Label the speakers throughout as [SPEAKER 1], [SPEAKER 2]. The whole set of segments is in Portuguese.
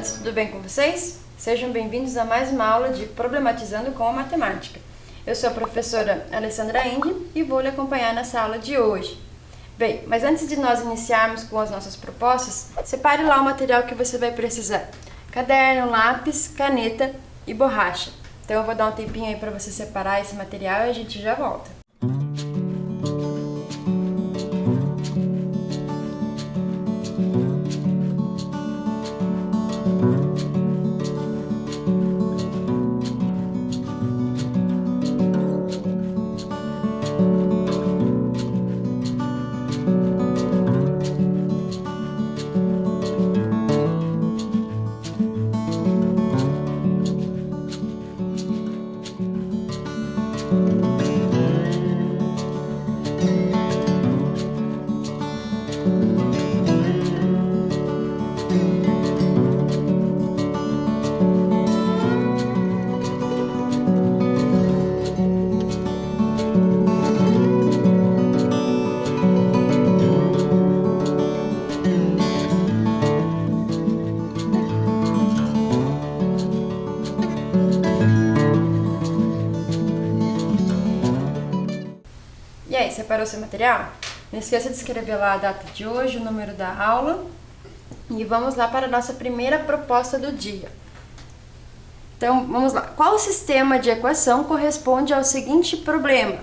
[SPEAKER 1] estudantes, tudo bem com vocês? Sejam bem-vindos a mais uma aula de Problematizando com a Matemática. Eu sou a professora Alessandra Indi e vou lhe acompanhar nessa aula de hoje. Bem, mas antes de nós iniciarmos com as nossas propostas, separe lá o material que você vai precisar. Caderno, lápis, caneta e borracha. Então eu vou dar um tempinho aí para você separar esse material e a gente já volta. E aí, separou seu material? Não esqueça de escrever lá a data de hoje, o número da aula. E vamos lá para a nossa primeira proposta do dia. Então, vamos lá. Qual sistema de equação corresponde ao seguinte problema?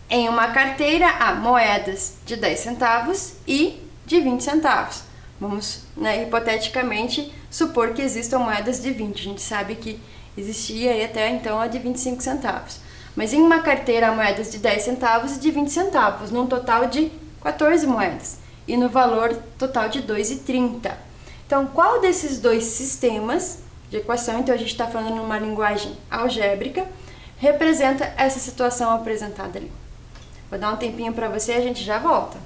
[SPEAKER 1] Em uma carteira há moedas de 10 centavos e de 20 centavos. Vamos, hipoteticamente, supor que existam moedas de 20. A gente sabe que existia aí até então a de 25 centavos. Mas em uma carteira há moedas de 10 centavos e de 20 centavos, num total de 14 moedas, e no valor total de 2,30. Então, qual desses dois sistemas de equação, então a gente está falando numa linguagem algébrica, representa essa situação apresentada ali? Vou dar um tempinho para você e a gente já volta.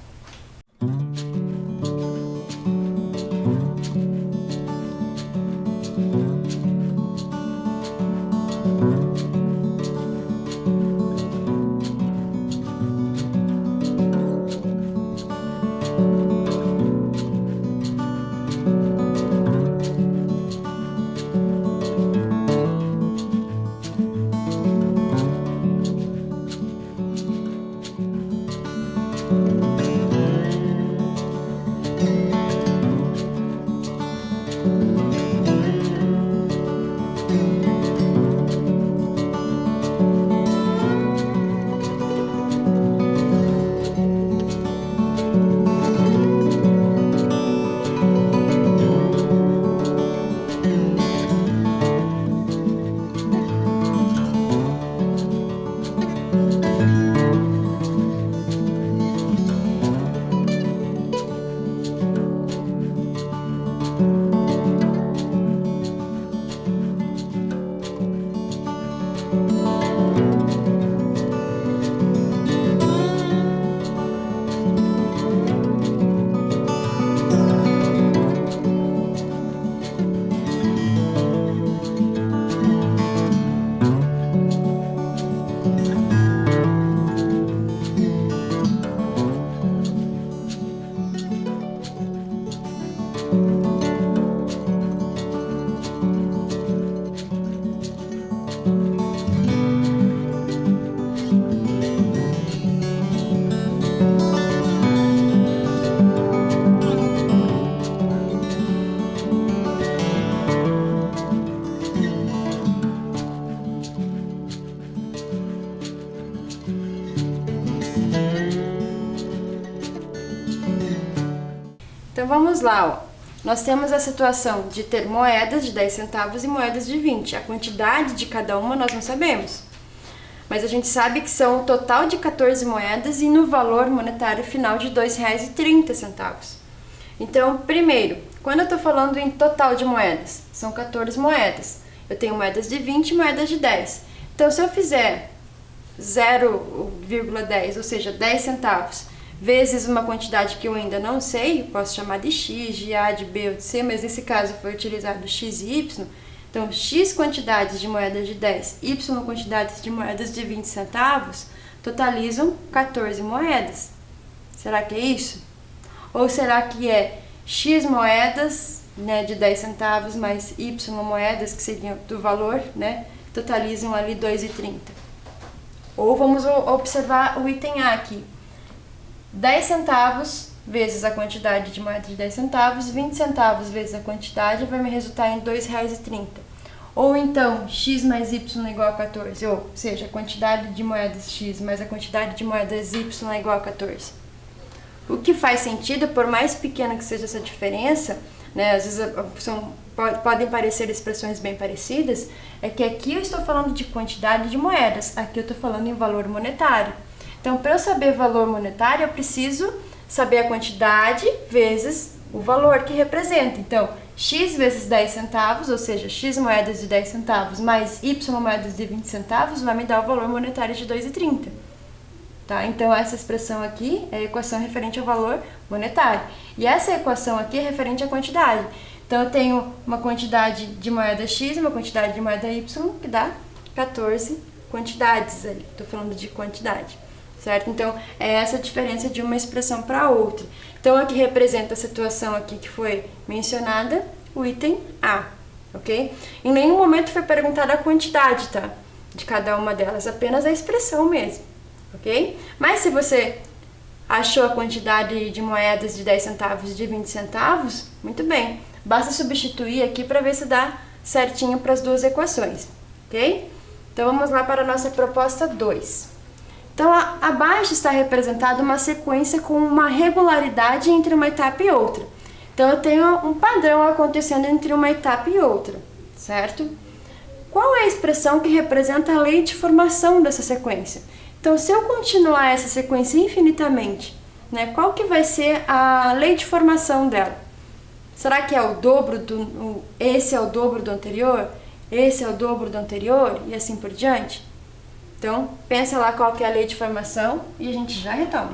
[SPEAKER 1] Então vamos lá, ó. Nós temos a situação de ter moedas de 10 centavos e moedas de 20. A quantidade de cada uma nós não sabemos. Mas a gente sabe que são o total de 14 moedas e no valor monetário final de R$ 2,30. Então, primeiro, quando eu estou falando em total de moedas, são 14 moedas. Eu tenho moedas de 20 e moedas de 10. Então, se eu fizer 0,10, ou seja, 10 centavos, vezes uma quantidade que eu ainda não sei, posso chamar de x, de a, de b ou de c, mas nesse caso foi utilizado x e y. Então, x quantidades de moedas de 10, y quantidades de moedas de 20 centavos, totalizam 14 moedas. Será que é isso? Ou será que é x moedas né, de 10 centavos mais Y moedas, que seriam do valor, né, totalizam ali 2,30. Ou vamos observar o item A aqui. 10 centavos vezes a quantidade de moeda de 10 centavos, 20 centavos vezes a quantidade vai me resultar em R$ 2,30. Ou então, x mais y é igual a 14, ou seja, a quantidade de moedas x mais a quantidade de moedas y é igual a 14. O que faz sentido, por mais pequena que seja essa diferença, né, às vezes podem parecer expressões bem parecidas, é que aqui eu estou falando de quantidade de moedas, aqui eu estou falando em valor monetário. Então, para eu saber valor monetário, eu preciso saber a quantidade vezes o valor que representa. Então, x vezes 10 centavos, ou seja, x moedas de 10 centavos mais y moedas de 20 centavos, vai me dar o valor monetário de 2,30. Tá? Então, essa expressão aqui é a equação referente ao valor monetário. E essa equação aqui é referente à quantidade. Então, eu tenho uma quantidade de moeda x e uma quantidade de moeda y, que dá 14 quantidades ali. Estou falando de quantidade. Certo? Então, é essa a diferença de uma expressão para outra. Então, aqui representa a situação aqui que foi mencionada, o item A, ok? Em nenhum momento foi perguntada a quantidade, tá? De cada uma delas, apenas a expressão mesmo, ok? Mas se você achou a quantidade de moedas de 10 centavos e de 20 centavos, muito bem. Basta substituir aqui para ver se dá certinho para as duas equações, ok? Então, vamos lá para a nossa proposta 2. Então, abaixo está representada uma sequência com uma regularidade entre uma etapa e outra. Então, eu tenho um padrão acontecendo entre uma etapa e outra, certo? Qual é a expressão que representa a lei de formação dessa sequência? Então, se eu continuar essa sequência infinitamente, né, qual que vai ser a lei de formação dela? Será que é o dobro esse é o dobro do anterior? Esse é o dobro do anterior? E assim por diante? Então, pensa lá qual que é a lei de formação e a gente já retoma.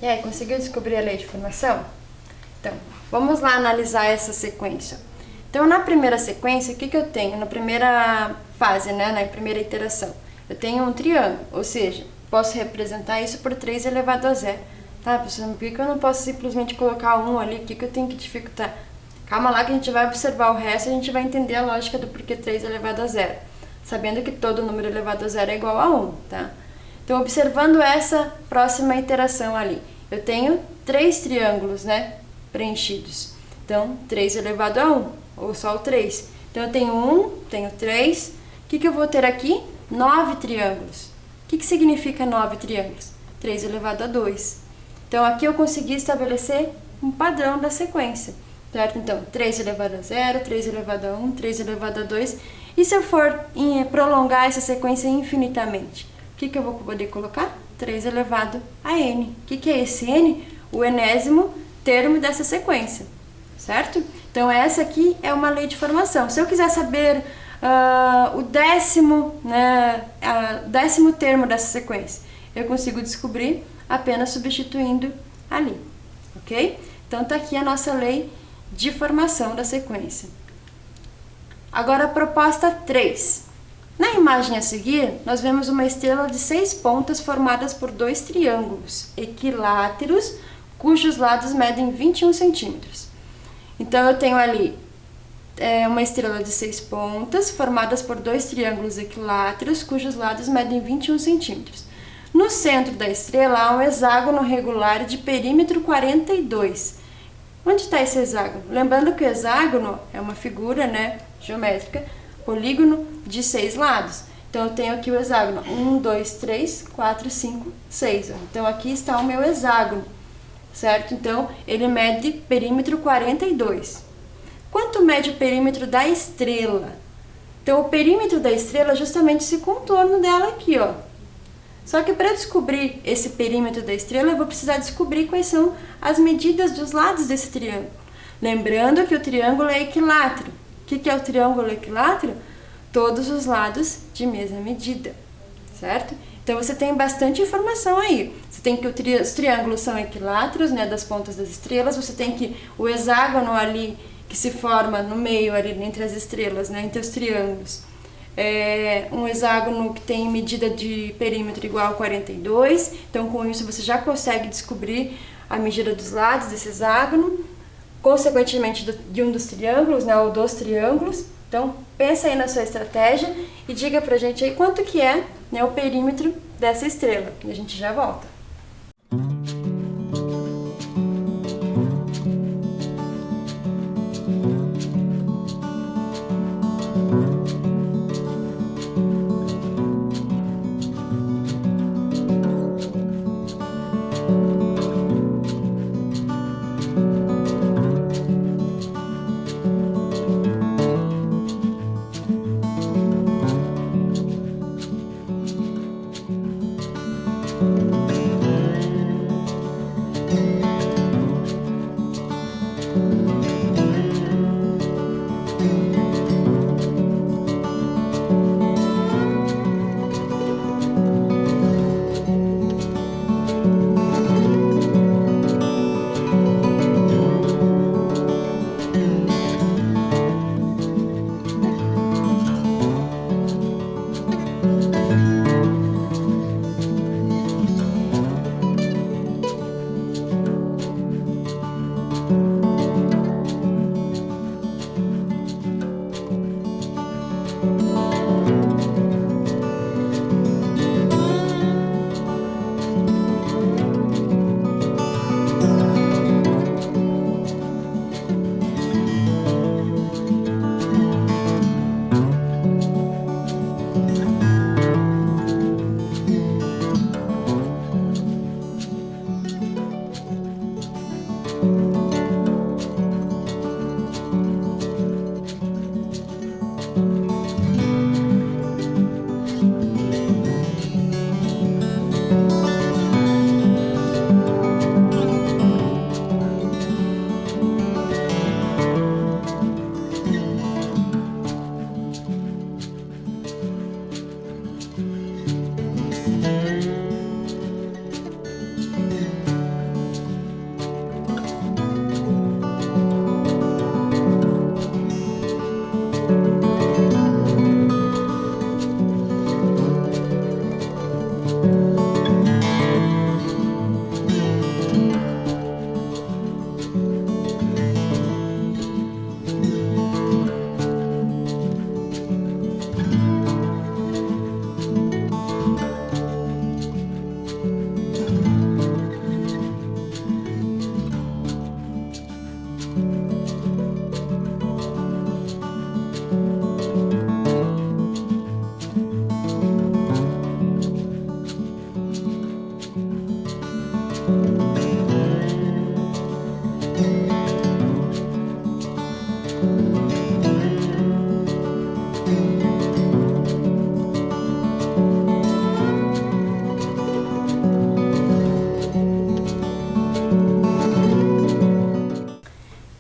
[SPEAKER 1] E aí, conseguiu descobrir a lei de formação? Então, vamos lá analisar essa sequência. Então, na primeira sequência, o que eu tenho? Na primeira fase, né, na primeira iteração, eu tenho um triângulo, ou seja, posso representar isso por 3 elevado a zero. Tá, professor, por que eu não posso simplesmente colocar 1 ali? O que eu tenho que dificultar? Calma lá que a gente vai observar o resto e a gente vai entender a lógica do porquê 3 elevado a zero, sabendo que todo número elevado a zero é igual a 1, tá? Então, observando essa próxima iteração ali, eu tenho 3 triângulos, né, preenchidos. Então, 3 elevado a 1, ou só o 3. Então, eu tenho 1, tenho 3. O que eu vou ter aqui? 9 triângulos. O que significa 9 triângulos? 3 elevado a 2. Então, aqui eu consegui estabelecer um padrão da sequência, certo? Então, 3 elevado a 0, 3 elevado a 1, 3 elevado a 2. E se eu for prolongar essa sequência infinitamente? O que eu vou poder colocar? 3 elevado a n. O que é esse n? O enésimo termo dessa sequência, certo? Então, essa aqui é uma lei de formação. Se eu quiser saber o décimo, né, décimo termo dessa sequência, eu consigo descobrir apenas substituindo ali, ok? Então, tá aqui a nossa lei de formação da sequência. Agora, a proposta 3. Na imagem a seguir, nós vemos uma estrela de 6 pontas formadas por 2 triângulos equiláteros, cujos lados medem 21 centímetros. Então, eu tenho ali uma estrela de 6 pontas formadas por 2 triângulos equiláteros, cujos lados medem 21 centímetros. No centro da estrela há um hexágono regular de perímetro 42. Onde está esse hexágono? Lembrando que o hexágono é uma figura, né, geométrica, polígono de 6 lados. Então, eu tenho aqui o hexágono 1, 2, 3, 4, 5, 6. Então, aqui está o meu hexágono, certo? Então, ele mede perímetro 42. Quanto mede o perímetro da estrela? Então, o perímetro da estrela é justamente esse contorno dela aqui, ó. Só que para descobrir esse perímetro da estrela, eu vou precisar descobrir quais são as medidas dos lados desse triângulo. Lembrando que o triângulo é equilátero. O que é o triângulo equilátero? Todos os lados de mesma medida, certo? Então, você tem bastante informação aí. Você tem que os triângulos são equiláteros, né, das pontas das estrelas. Você tem que o hexágono ali, que se forma no meio ali, entre as estrelas, né, entre os triângulos. É um hexágono que tem medida de perímetro igual a 42. Então, com isso, você já consegue descobrir a medida dos lados desse hexágono. Consequentemente, de um dos triângulos, né, ou dos triângulos. Então, pensa aí na sua estratégia e diga pra gente aí quanto que é, né, o perímetro dessa estrela. E a gente já volta.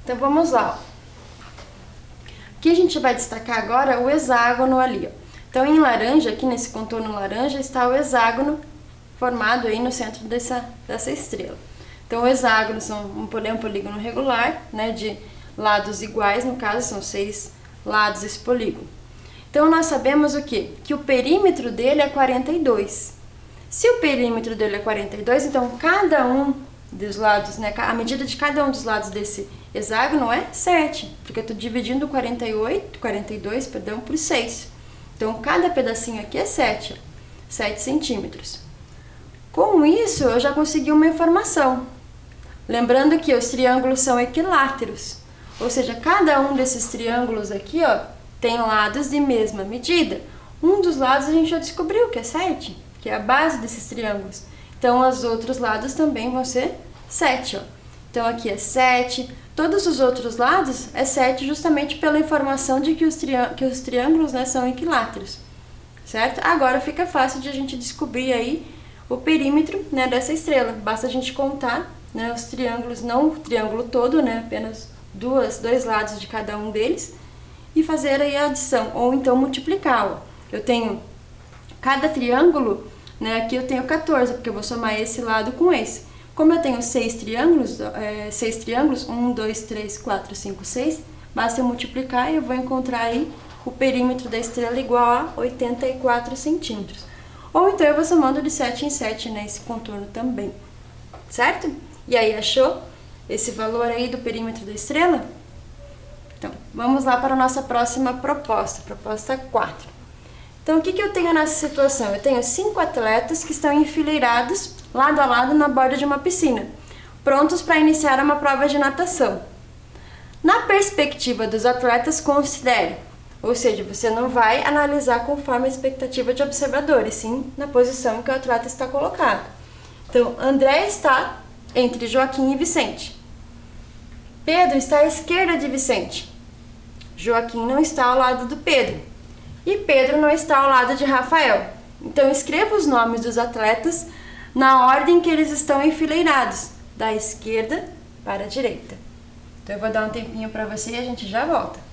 [SPEAKER 1] Então vamos lá. Aqui a gente vai destacar agora o hexágono ali, ó. Então em laranja, aqui nesse contorno laranja, está o hexágono formado aí no centro dessa estrela. Então o hexágono é um polígono regular, né, de lados iguais, no caso são 6 lados esse polígono. Então nós sabemos o quê? Que o perímetro dele é 42. Se o perímetro dele é 42, então cada um dos lados, né, a medida de cada um dos lados desse hexágono é 7, porque eu estou dividindo 42, por 6. Então, cada pedacinho aqui é 7 centímetros. Com isso, eu já consegui uma informação. Lembrando que os triângulos são equiláteros, ou seja, cada um desses triângulos aqui, ó, tem lados de mesma medida. Um dos lados a gente já descobriu que é 7, que é a base desses triângulos. Então, os outros lados também vão ser 7, ó. Então, aqui é 7. Todos os outros lados é 7 justamente pela informação de que os triângulos, né, são equiláteros, certo? Agora fica fácil de a gente descobrir aí o perímetro, né, dessa estrela. Basta a gente contar, né, os triângulos, não o triângulo todo, né, apenas dois lados de cada um deles, e fazer aí a adição, ou então multiplicar. Ó. Eu tenho cada triângulo, né, aqui eu tenho 14, porque eu vou somar esse lado com esse. Como eu tenho 6 triângulos, 1, 2, 3, 4, 5, 6, basta eu multiplicar e eu vou encontrar aí o perímetro da estrela igual a 84 centímetros. Ou então eu vou somando de 7 em 7, né, esse contorno também, certo? E aí, achou esse valor aí do perímetro da estrela? Então, vamos lá para a nossa próxima proposta, proposta 4. Então, o que eu tenho nessa situação? Eu tenho 5 atletas que estão enfileirados lado a lado na borda de uma piscina, prontos para iniciar uma prova de natação. Na perspectiva dos atletas, considere, ou seja, você não vai analisar conforme a expectativa de observadores, sim na posição em que o atleta está colocado. Então, André está entre Joaquim e Vicente. Pedro está à esquerda de Vicente. Joaquim não está ao lado do Pedro. E Pedro não está ao lado de Rafael. Então, escreva os nomes dos atletas na ordem que eles estão enfileirados, da esquerda para a direita. Então, eu vou dar um tempinho para você e a gente já volta.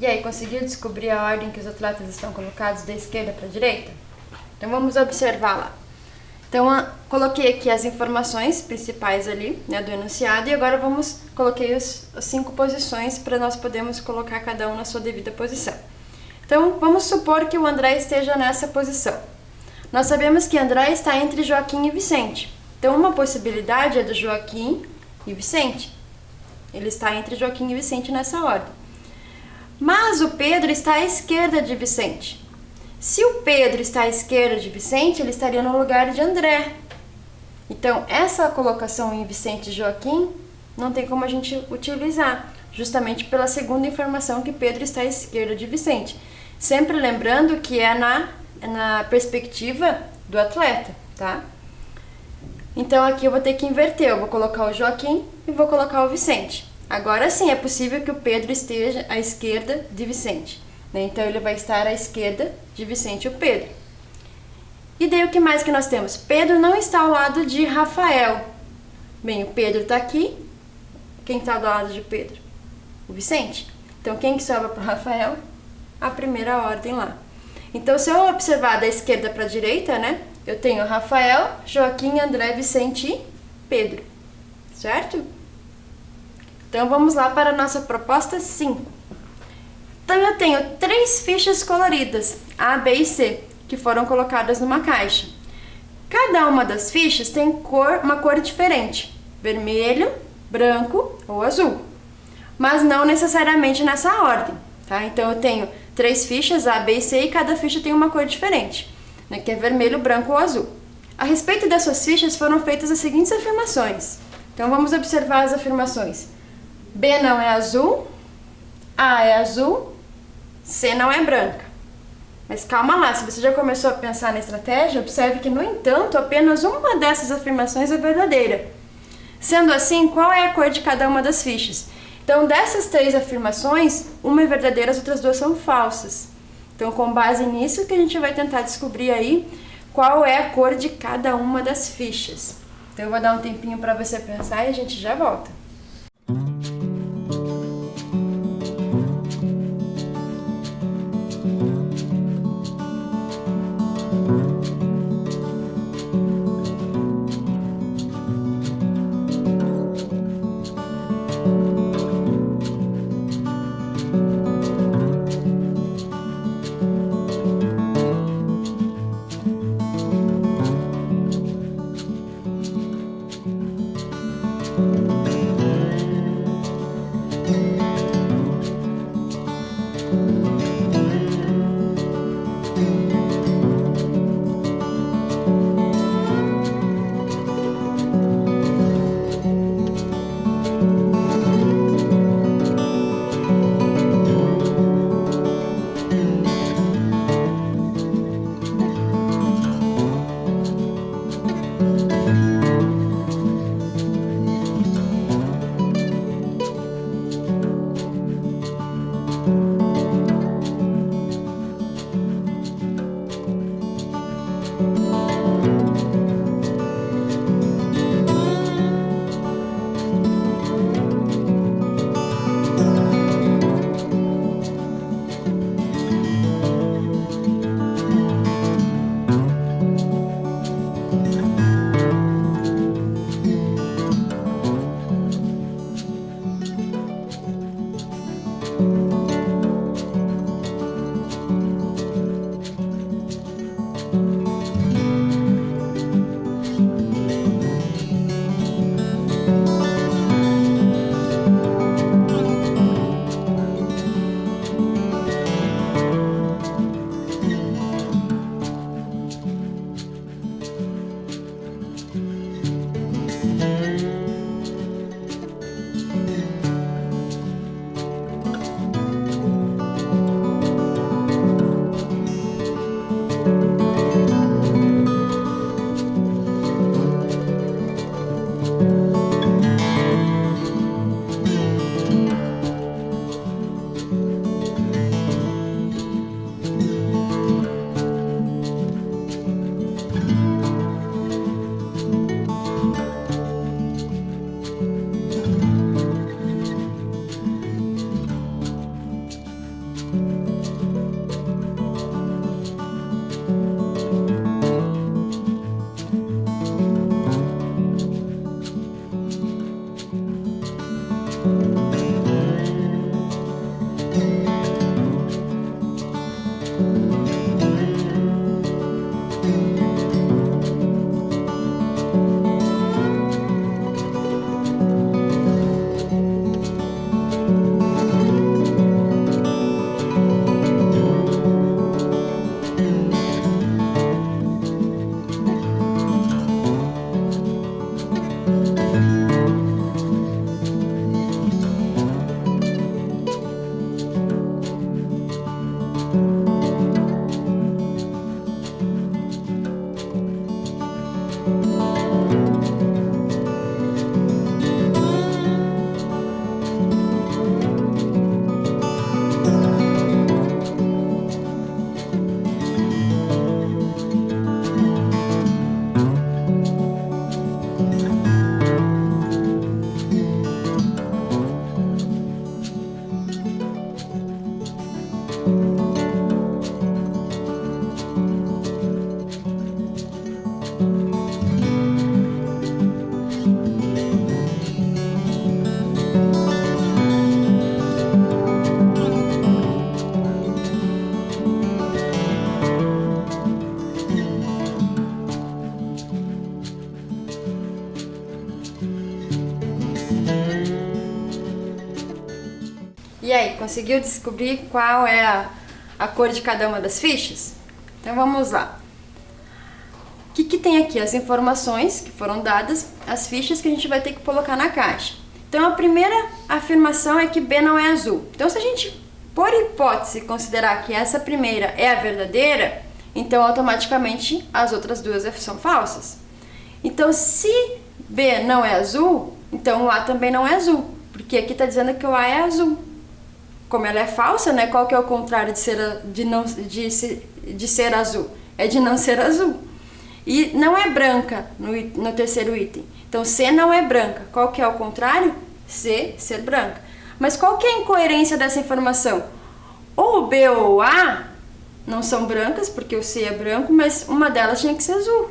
[SPEAKER 1] E aí, conseguiu descobrir a ordem que os atletas estão colocados da esquerda para a direita? Então vamos observar lá. Então coloquei aqui as informações principais ali, né, do enunciado, e agora coloquei as 5 posições para nós podermos colocar cada um na sua devida posição. Então vamos supor que o André esteja nessa posição. Nós sabemos que André está entre Joaquim e Vicente. Então uma possibilidade é do Joaquim e Vicente. Ele está entre Joaquim e Vicente nessa ordem. Mas o Pedro está à esquerda de Vicente. Se o Pedro está à esquerda de Vicente, ele estaria no lugar de André. Então, essa colocação em Vicente e Joaquim não tem como a gente utilizar, justamente pela segunda informação que Pedro está à esquerda de Vicente. Sempre lembrando que é na perspectiva do atleta, tá? Então, aqui eu vou ter que inverter. Eu vou colocar o Joaquim e vou colocar o Vicente. Agora sim, é possível que o Pedro esteja à esquerda de Vicente, né? Então, ele vai estar à esquerda de Vicente e o Pedro. E daí, o que mais que nós temos? Pedro não está ao lado de Rafael. Bem, o Pedro está aqui. Quem está do lado de Pedro? O Vicente. Então, quem que sobra para o Rafael? A primeira ordem lá. Então, se eu observar da esquerda para a direita, né? Eu tenho Rafael, Joaquim, André, Vicente e Pedro. Certo? Então, vamos lá para a nossa proposta 5. Então, eu tenho 3 fichas coloridas, A, B e C, que foram colocadas numa caixa. Cada uma das fichas tem uma cor diferente, vermelho, branco ou azul, mas não necessariamente nessa ordem, tá? Então, eu tenho 3 fichas, A, B e C, e cada ficha tem uma cor diferente, né, que é vermelho, branco ou azul. A respeito dessas fichas foram feitas as seguintes afirmações. Então, vamos observar as afirmações. B não é azul, A é azul, C não é branca. Mas calma lá, se você já começou a pensar na estratégia, observe que, no entanto, apenas uma dessas afirmações é verdadeira. Sendo assim, qual é a cor de cada uma das fichas? Então, dessas 3 afirmações, uma é verdadeira, as outras 2 são falsas. Então, com base nisso, que a gente vai tentar descobrir aí qual é a cor de cada uma das fichas. Então, eu vou dar um tempinho para você pensar e a gente já volta. E aí, conseguiu descobrir qual é a cor de cada uma das fichas? Então vamos lá. O que tem aqui? As informações que foram dadas, as fichas que a gente vai ter que colocar na caixa. Então a primeira afirmação é que B não é azul. Então se a gente, por hipótese, considerar que essa primeira é a verdadeira, então automaticamente as outras duas são falsas. Então se B não é azul, então o A também não é azul, porque aqui está dizendo que o A é azul. Como ela é falsa, né? Qual que é o contrário de ser azul? É de não ser azul. E não é branca no terceiro item. Então, C não é branca. Qual que é o contrário? C, ser branca. Mas qual que é a incoerência dessa informação? Ou o B ou o A não são brancas, porque o C é branco, mas uma delas tinha que ser azul.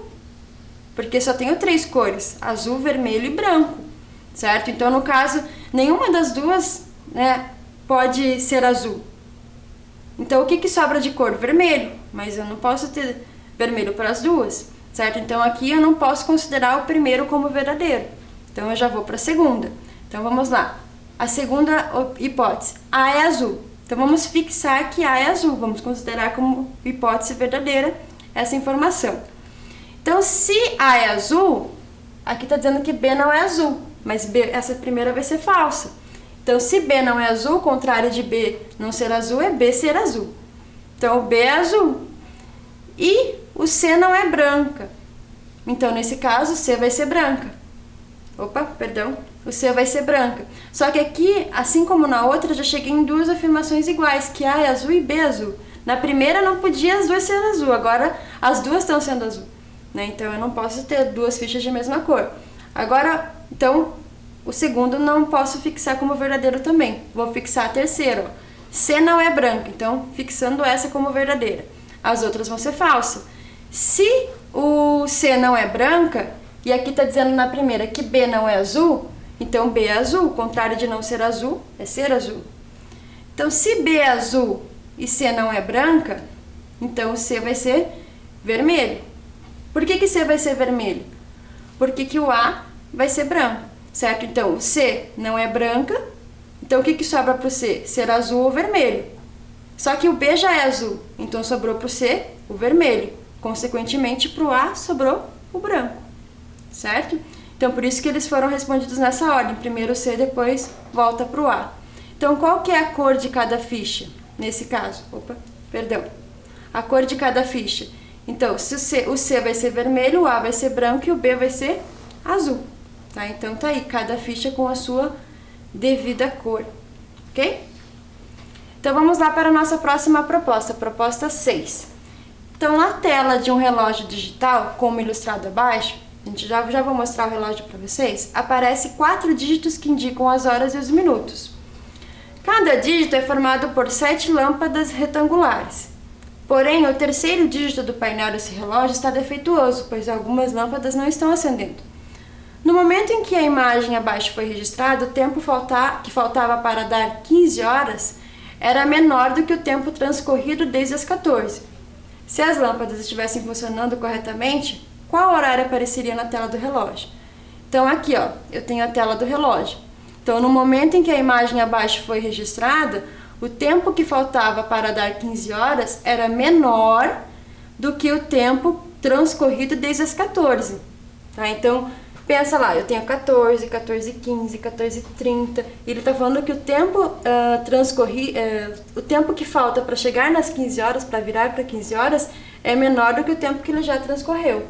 [SPEAKER 1] Porque só tenho 3 cores, azul, vermelho e branco, certo? Então, no caso, nenhuma das duas, né, pode ser azul. Então, o que sobra de cor? Vermelho. Mas eu não posso ter vermelho para as duas, certo? Então, aqui eu não posso considerar o primeiro como verdadeiro. Então, eu já vou para a segunda. Então, vamos lá. A segunda hipótese. A é azul. Então, vamos fixar que A é azul. Vamos considerar como hipótese verdadeira essa informação. Então, se A é azul, aqui está dizendo que B não é azul. Mas B, essa primeira vai ser falsa. Então, se B não é azul, o contrário de B não ser azul é B ser azul. Então, o B é azul. E o C não é branca. Então, nesse caso, C vai ser branca. Opa, perdão. O C vai ser branca. Só que aqui, assim como na outra, eu já cheguei em 2 afirmações iguais, que A é azul e B é azul. Na primeira, não podia as duas ser azul. Agora, as duas estão sendo azul, né? Então, eu não posso ter 2 fichas de mesma cor. Agora, então, o segundo não posso fixar como verdadeiro também. Vou fixar a terceira. Ó. C não é branca, então fixando essa como verdadeira. As outras vão ser falsas. Se o C não é branca, e aqui está dizendo na primeira que B não é azul, então B é azul. O contrário de não ser azul é ser azul. Então, se B é azul e C não é branca, então C vai ser vermelho. Por que C vai ser vermelho? Porque que o A vai ser branco. Certo? Então, o C não é branca, então o que sobra para o C? Ser azul ou vermelho. Só que o B já é azul, então sobrou para o C o vermelho. Consequentemente, para o A sobrou o branco. Certo? Então, por isso que eles foram respondidos nessa ordem. Primeiro o C, depois volta para o A. Então, qual que é a cor de cada ficha? Nesse caso, a cor de cada ficha. Então, se o C vai ser vermelho, o A vai ser branco e o B vai ser azul. Tá? Então, tá aí, cada ficha com a sua devida cor, ok? Então, vamos lá para a nossa próxima proposta, proposta 6. Então, na tela de um relógio digital, como ilustrado abaixo, a gente já vou mostrar o relógio para vocês, aparece 4 dígitos que indicam as horas e os minutos. Cada dígito é formado por 7 lâmpadas retangulares. Porém, o terceiro dígito do painel desse relógio está defeituoso, pois algumas lâmpadas não estão acendendo. No momento em que a imagem abaixo foi registrada, o tempo que faltava para dar 15 horas era menor do que o tempo transcorrido desde as 14. Se as lâmpadas estivessem funcionando corretamente, qual horário apareceria na tela do relógio? Então aqui, ó, eu tenho a tela do relógio. Então, no momento em que a imagem abaixo foi registrada, o tempo que faltava para dar 15 horas era menor do que o tempo transcorrido desde as 14. Tá? Então, pensa lá, eu tenho 14, 14:15, 14:30. Ele está falando que o tempo o tempo que falta para chegar nas 15 horas, para virar para 15 horas, é menor do que o tempo que ele já transcorreu.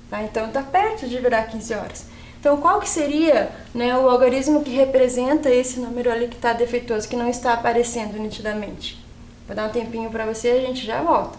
[SPEAKER 1] Tá? Então está perto de virar 15 horas. Então qual que seria, né, o algarismo que representa esse número ali que está defeituoso, que não está aparecendo nitidamente? Vou dar um tempinho para você e a gente já volta.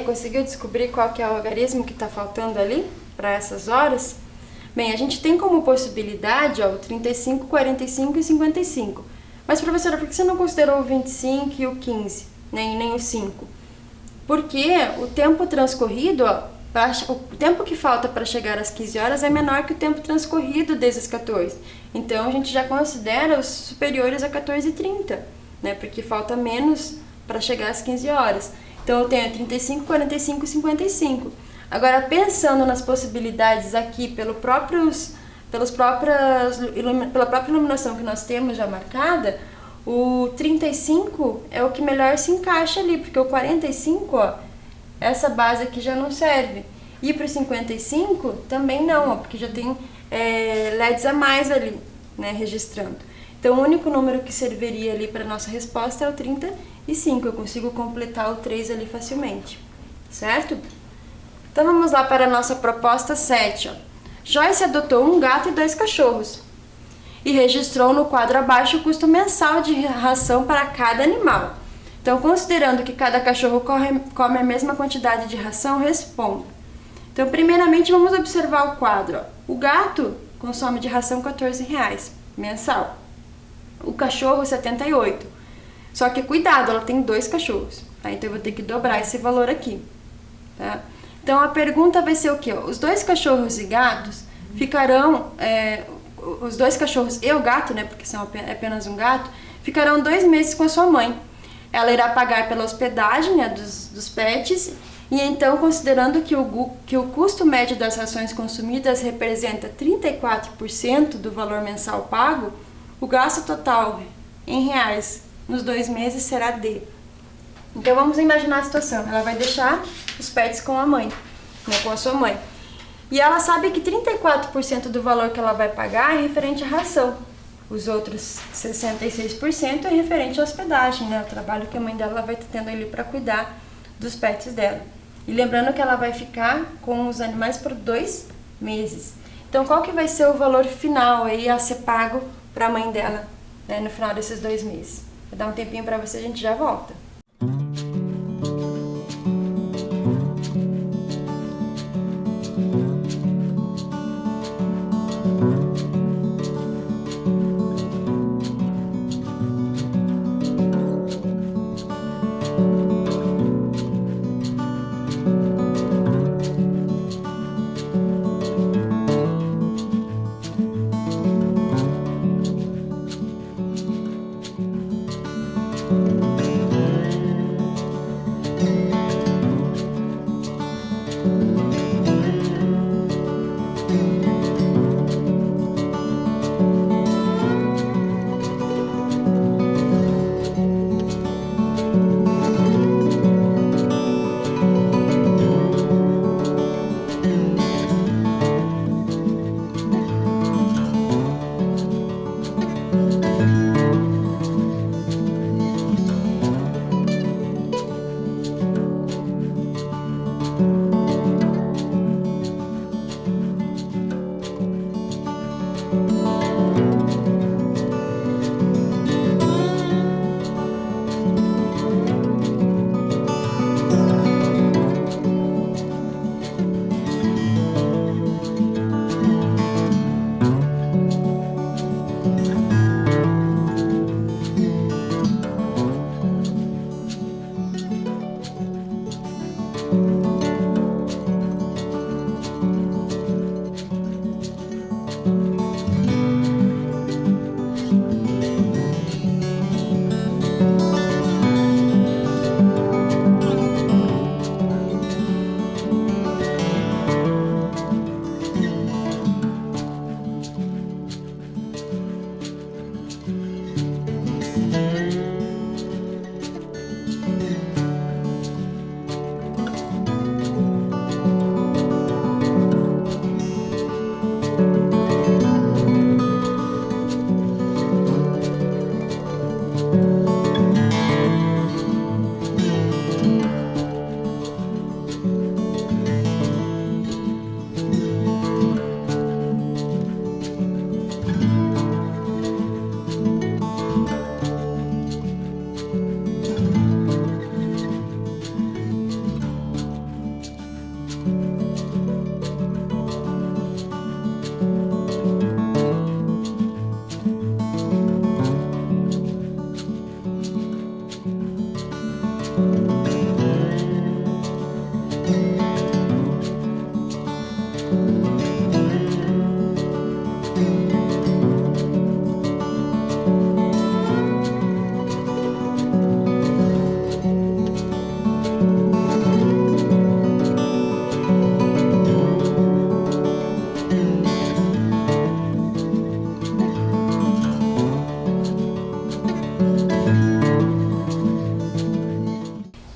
[SPEAKER 1] Conseguiu descobrir qual que é o algarismo que está faltando ali para essas horas? Bem, a gente tem como possibilidade ó, o 35, 45 e 55. Mas, professora, por que você não considerou o 25 e o 15, nem o 5? Porque o tempo transcorrido, ó, o tempo que falta para chegar às 15 horas é menor que o tempo transcorrido desde as 14. Então, a gente já considera os superiores a 14:30, né? Porque falta menos para chegar às 15 horas. Então, eu tenho 35, 45 e 55. Agora, pensando nas possibilidades aqui pela própria iluminação que nós temos já marcada, o 35 é o que melhor se encaixa ali, porque o 45, ó, essa base aqui já não serve. E para o 55 também não, ó, porque já tem LEDs a mais ali, né, registrando. Então, o único número que serviria ali para a nossa resposta é o 35. Eu consigo completar o 3 ali facilmente, certo? Então, vamos lá para a nossa proposta 7. Ó. Joyce adotou um gato e 2 cachorros e registrou no quadro abaixo o custo mensal de ração para cada animal. Então, considerando que cada cachorro come a mesma quantidade de ração, responda. Então, primeiramente, vamos observar o quadro. Ó. O gato consome de ração R$14 mensal. O cachorro, 78. Só que, cuidado, ela tem 2 cachorros. Tá? Então, eu vou ter que dobrar esse valor aqui. Tá? Então, a pergunta vai ser o quê? Os 2 cachorros e gatos ficarão... os 2 cachorros e o gato, né? Porque são apenas um gato, ficarão 2 meses com a sua mãe. Ela irá pagar pela hospedagem, né, dos pets. E então, considerando que o custo médio das rações consumidas representa 34% do valor mensal pago, o gasto total em reais nos 2 meses será D. Então, vamos imaginar a situação. Ela vai deixar os pets com a mãe, né, com a sua mãe. E ela sabe que 34% do valor que ela vai pagar é referente à ração. Os outros 66% é referente à hospedagem, né, o trabalho que a mãe dela vai tendo ali para cuidar dos pets dela. E lembrando que ela vai ficar com os animais por 2 meses. Então, qual que vai ser o valor final aí a ser pago para a mãe dela, né, no final desses 2 meses? Vou dar um tempinho para você, a gente já volta.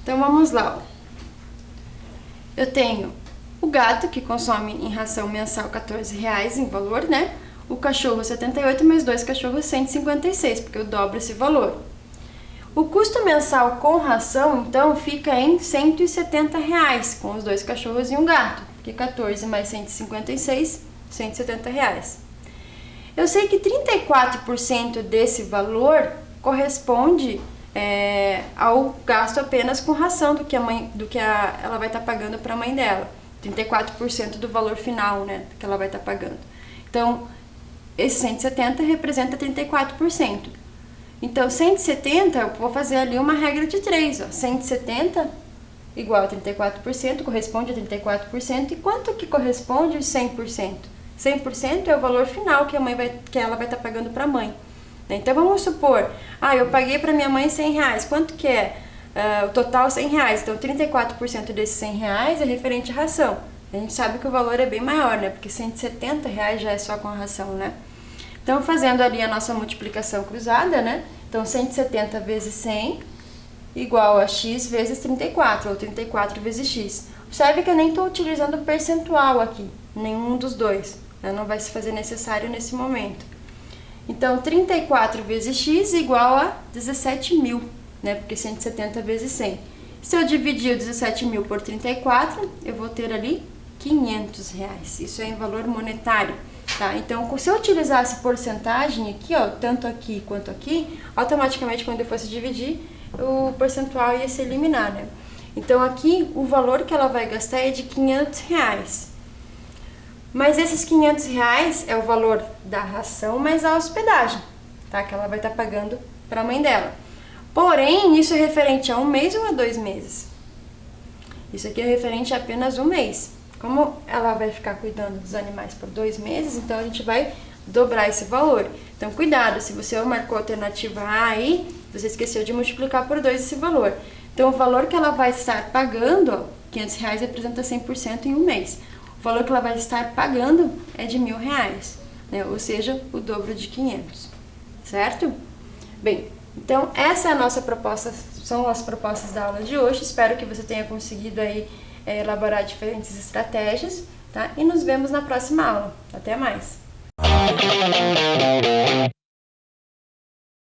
[SPEAKER 1] Então vamos lá. Eu tenho o gato, que consome em ração mensal R$14 em valor, né? O cachorro 78, mais 2 cachorros 156, porque eu dobro esse valor. O custo mensal com ração, então, fica em R$170, com os 2 cachorros e um gato, porque 14 mais 156, R$170. Eu sei que 34% desse valor corresponde ao gasto apenas com ração ela vai estar pagando para a mãe dela. 34% do valor final, né, que ela vai estar pagando. Então, esse 170 representa 34%. Então, 170, eu vou fazer ali uma regra de 3, ó. 170 igual a 34%, corresponde a 34%. E quanto que corresponde a 100%? 100% é o valor final que ela vai estar pagando para a mãe. Então, vamos supor, eu paguei para minha mãe R$100, quanto que é? O total R$100, então 34% desses R$100 é referente à ração. A gente sabe que o valor é bem maior, né? Porque R$170 já é só com a ração, né? Então, fazendo ali a nossa multiplicação cruzada, né? Então, 170 vezes 100 igual a x vezes 34, ou 34 vezes x. Observe que eu nem estou utilizando percentual aqui, nenhum dos dois, né? Não vai se fazer necessário nesse momento. Então, 34 vezes x igual a 17.000, né? Porque 170 vezes 100. Se eu dividir o 17 mil por 34, eu vou ter ali R$500. Isso é em valor monetário, tá? Então, se eu utilizasse porcentagem aqui, ó, tanto aqui quanto aqui, automaticamente quando eu fosse dividir, o percentual ia se eliminar, né? Então, aqui, o valor que ela vai gastar é de R$500. Mas esses R$500 é o valor da ração mais a hospedagem, tá? Que ela vai estar pagando para a mãe dela. Porém, isso é referente a 1 mês ou a 2 meses? Isso aqui é referente a apenas 1 mês. Como ela vai ficar cuidando dos animais por 2 meses, então a gente vai dobrar esse valor. Então, cuidado, se você marcou a alternativa A aí, você esqueceu de multiplicar por 2 esse valor. Então, o valor que ela vai estar pagando, ó, R$500 representa 100% em 1 mês. O valor que ela vai estar pagando é de R$1.000, né? Ou seja, o dobro de 500, certo? Bem, então essa é a nossa proposta, são as propostas da aula de hoje. Espero que você tenha conseguido aí elaborar diferentes estratégias, tá? E nos vemos na próxima aula. Até mais!